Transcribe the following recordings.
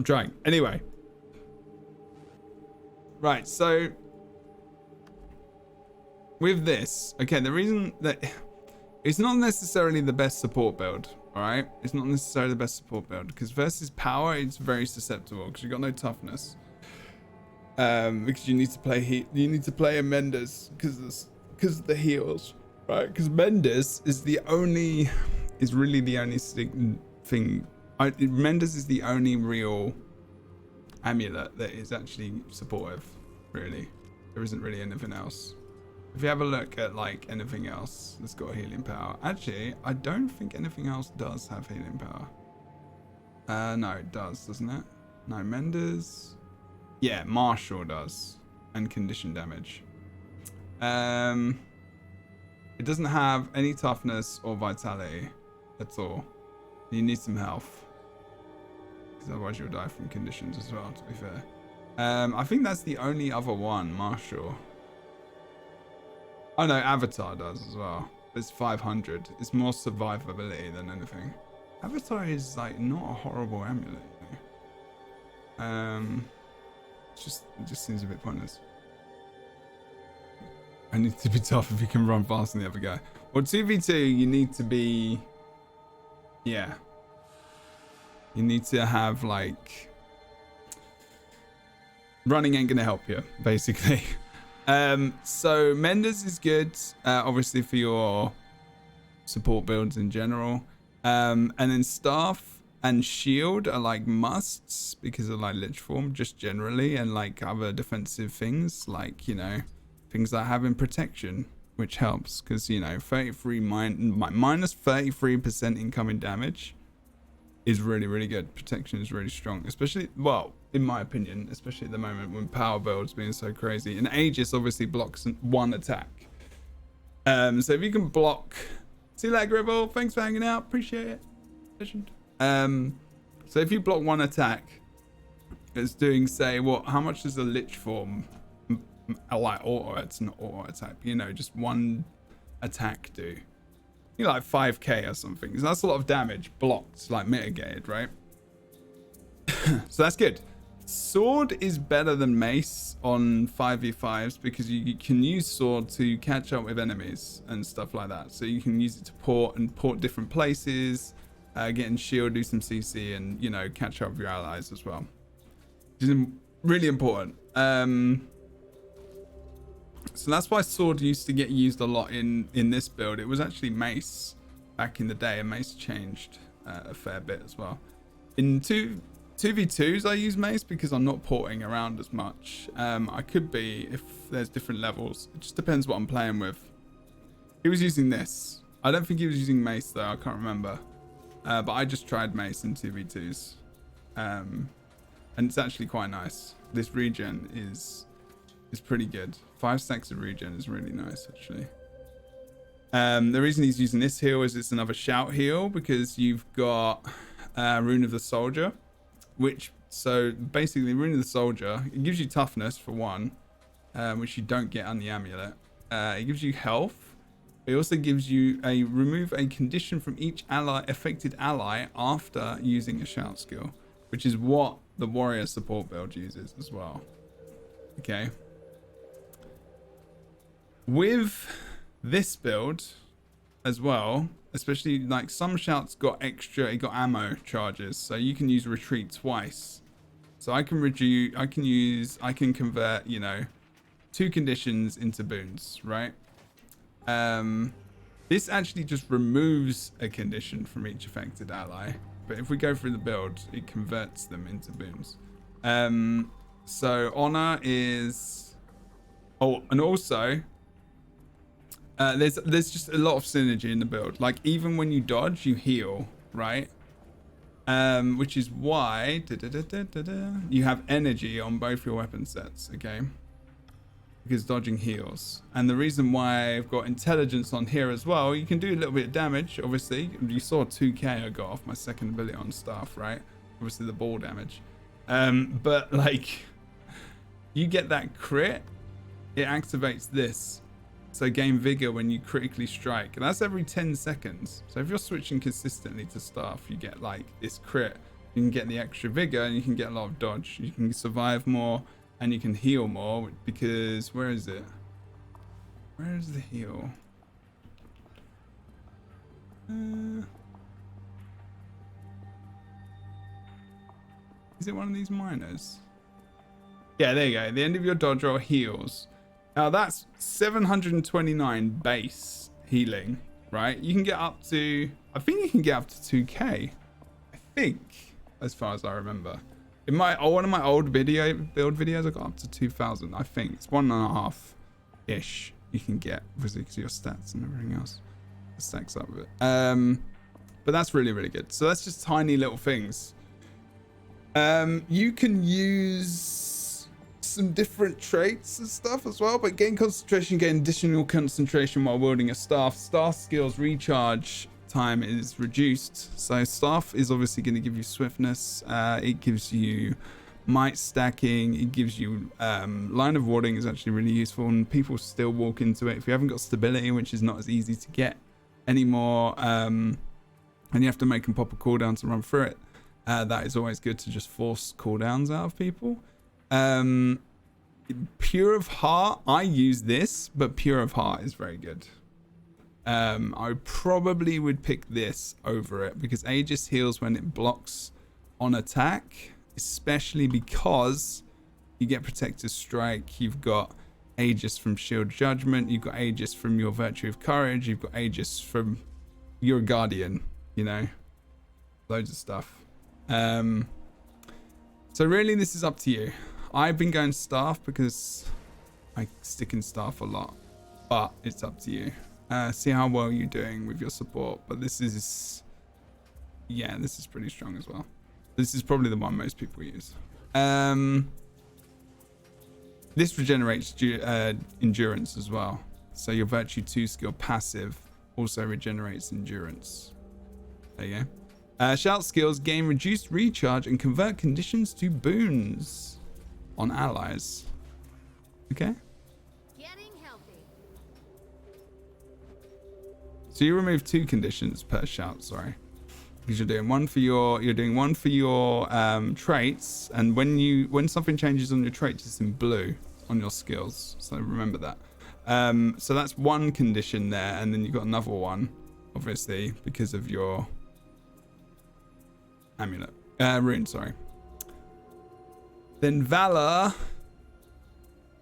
I'm trying. Anyway. Right, so with this, okay, the reason that it's not necessarily the best support build, all right? It's not necessarily the best support build because versus power, it's very susceptible because you've got no toughness. Because you need to play a Mendes because of the heals, right? Because Mendes is really the only thing. Mendes is the only real amulet that is actually supportive, really. There isn't really anything else. If you have a look at like anything else that's got healing power, actually I don't think anything else does have healing power. No, it does, doesn't it? No, Mendes, yeah, Marshall does, and condition damage. It doesn't have any toughness or vitality at all. You need some health, because otherwise you'll die from conditions as well, to be fair. I think that's the only other one, Marshall. Oh no, Avatar does as well. It's 500. It's more survivability than anything. Avatar is like not a horrible amulet, you know? It just seems a bit pointless. I need to be tough if you can run faster than the other guy. Well, 2v2, you need to be... Yeah. You need to have, like... Running ain't gonna help you, basically. So Mendes is good, obviously for your support builds in general. And then Staff and Shield are like musts because of like Lich Form, just generally, and like other defensive things, like, you know, things that have in protection, which helps because, you know, 33 minus 33% incoming damage is really, really good. Protection is really strong, especially, well, in my opinion, especially at the moment when power builds being so crazy. And Aegis obviously blocks one attack. So if you can block, see you later, Gribble. Thanks for hanging out. Appreciate it. Legend. So if you block one attack, it's doing, say, what? How much does a Lich Form, like auto? It's not auto attack. You know, just one attack do. You know, like 5k or something. So that's a lot of damage blocked, like mitigated, right? So that's good. Sword is better than mace on 5v5s because you can use sword to catch up with enemies and stuff like that. So you can use it to port different places, get in shield, do some CC, and, you know, catch up with your allies as well. Which is really important. So that's why sword used to get used a lot in this build. It was actually mace back in the day, and mace changed a fair bit as well. In 2v2s I use mace because I'm not porting around as much. I could be if there's different levels. It just depends what I'm playing with. He was using this. I don't think he was using mace though, I can't remember. But I just tried mace in 2v2s. And it's actually quite nice. This regen is pretty good. 5 stacks of regen is really nice, actually. The reason he's using this heal is it's another shout heal because you've got Rune of the Soldier, so basically Rune of the Soldier, it gives you toughness for one, which you don't get on the amulet. It gives you health. It also gives you remove a condition from each affected ally after using a shout skill, which is what the warrior support build uses as well. Okay. With this build as well, especially like some shouts got it got ammo charges, so you can use retreat twice. So I can convert, you know, 2 conditions into boons, right? This actually just removes a condition from each affected ally, but if we go through the build, it converts them into boons. So honor is, and also there's just a lot of synergy in the build. Like even when you dodge, you heal, right? Which is why you have energy on both your weapon sets, okay? Because dodging heals. And the reason why I've got intelligence on here as well, you can do a little bit of damage, obviously. You saw 2k I got off my second ability on staff, right? Obviously the ball damage. But like, you get that crit, it activates this. So gain vigor when you critically strike, and that's every 10 seconds. So if you're switching consistently to staff, you get like this crit, You can get the extra vigor and you can get a lot of dodge. You can survive more and you can heal more because where is it? Where is the heal? Is it one of these minors? Yeah, there you go. The end of your dodge roll heals. Now that's 729 base healing, right? You can get up to, I think you can get up to 2k. I think, as far as I remember. In one of my old build videos, I got up to 2,000. I think it's 1.5-ish you can get, obviously because of your stats and everything else. It stacks up with it. But that's really, really good. So that's just tiny little things. You can use some different traits and stuff as well, but gain concentration, gain additional concentration while wielding a staff. Staff skills recharge time is reduced. So staff is obviously going to give you swiftness. It gives you might stacking. It gives you line of warding is actually really useful, and people still walk into it if you haven't got stability, which is not as easy to get anymore. And you have to make them pop a cooldown to run through it. That is always good to just force cooldowns out of people. Pure of Heart, I use this, but Pure of Heart is very good. I probably would pick this over it because Aegis heals when it blocks on attack, especially because you get Protective Strike, you've got Aegis from Shield Judgment, you've got Aegis from your Virtue of Courage, you've got Aegis from your Guardian, you know, loads of stuff. So really this is up to you. I've been going staff because I stick in staff a lot, but it's up to you. See how well you're doing with your support, but this is, yeah, this is pretty strong as well. This is probably the one most people use. This regenerates endurance as well. So your Virtue 2 skill passive also regenerates endurance. There you go. Shout skills gain reduced recharge and convert conditions to boons on allies. Okay. Getting healthy. So you remove 2 conditions per shout, sorry. Because you're doing one for your traits, and when something changes on your traits, it's in blue on your skills. So remember that. So that's one condition there, and then you've got another one, obviously, because of your amulet. Rune, sorry. Then Valor.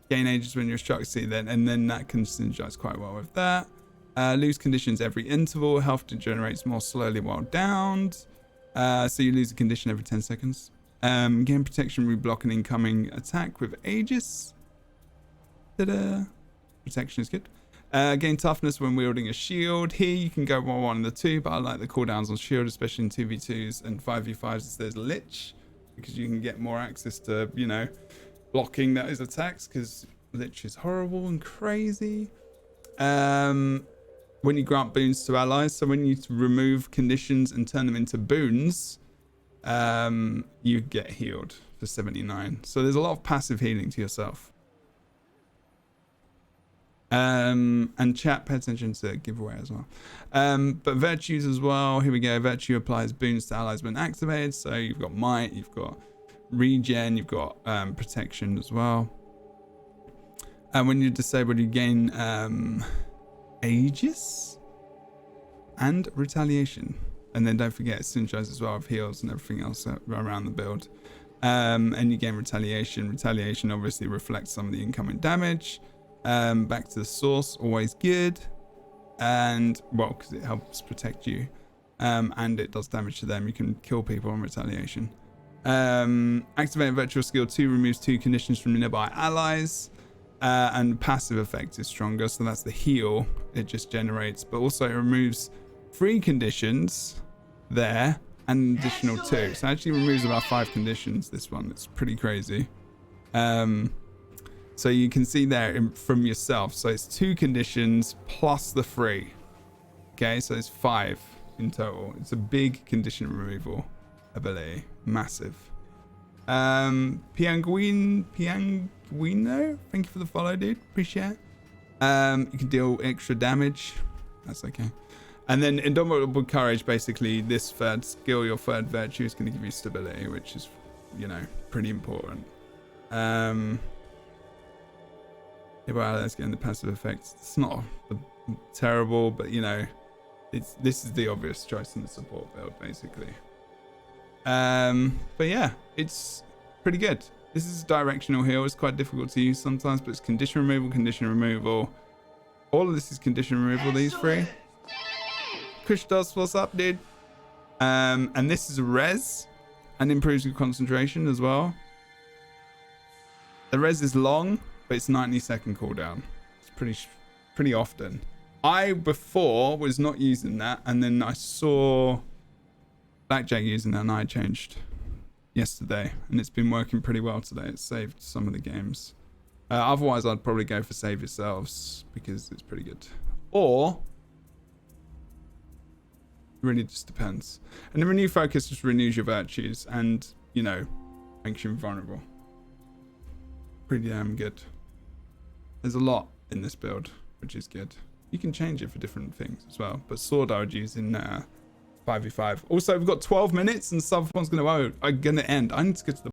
Gain ages when you're struck, see then, and then that can synergize quite well with that. Lose conditions every interval. Health degenerates more slowly while downed. So you lose a condition every 10 seconds. Gain protection, reblock an incoming attack with Aegis. Ta-da. Protection is good. Gain toughness when wielding a shield. Here you can go 1 and the 2, but I like the cooldowns on shield, especially in 2v2s and 5v5s as there's Lich, because you can get more access to, you know, blocking those attacks, because Lich is horrible and crazy. When you grant boons to allies, so when you remove conditions and turn them into boons, you get healed for 79. So there's a lot of passive healing to yourself. And chat, pay attention to giveaway as well. But virtues as well. Here we go. Virtue applies boons to allies when activated. So you've got might, you've got regen, you've got protection as well. And when you're disabled, you gain Aegis and retaliation. And then don't forget, synergize as well with heals and everything else around the build. And you gain retaliation. Retaliation obviously reflects some of the incoming damage. Back to the source, always good. And, well, because it helps protect you. And it does damage to them. You can kill people on retaliation. Activating virtual skill 2 removes 2 conditions from nearby allies. And passive effect is stronger, so that's the heal it just generates, but also it removes 3 conditions there and an additional 2, so it actually removes about 5 conditions. This one, it's pretty crazy. So you can see there from yourself, so it's 2 conditions plus the 3. Okay, so it's 5 in total. It's a big condition removal ability, massive. Pianguino, thank you for the follow, dude. Appreciate it. You can deal extra damage. That's okay. And then Indomitable Courage, basically, this third skill, your third virtue, is going to give you stability, which is, you know, pretty important. Yeah, well, let's get into passive effects. It's not terrible, but, you know, this is the obvious choice in the support build, basically. But yeah, it's pretty good. This is a directional heal. It's quite difficult to use sometimes, but it's condition removal. All of this is condition removal, these three. Kushdos, what's up, dude? And this is a res and improves your concentration as well. The res is long, but it's 90-second cooldown. It's pretty often. I before was not using that, and then I saw Blackjack using that, and I changed yesterday, and it's been working pretty well today. It's saved some of the games. Otherwise, I'd probably go for Save Yourselves because it's pretty good. Or it really just depends. And the Renew Focus just renews your virtues and, you know, makes you invulnerable. Pretty damn good. There's a lot in this build, which is good. You can change it for different things as well. But Sword I would use in 5v5. Also, we've got 12 minutes and sub one's going to end. I need to get to the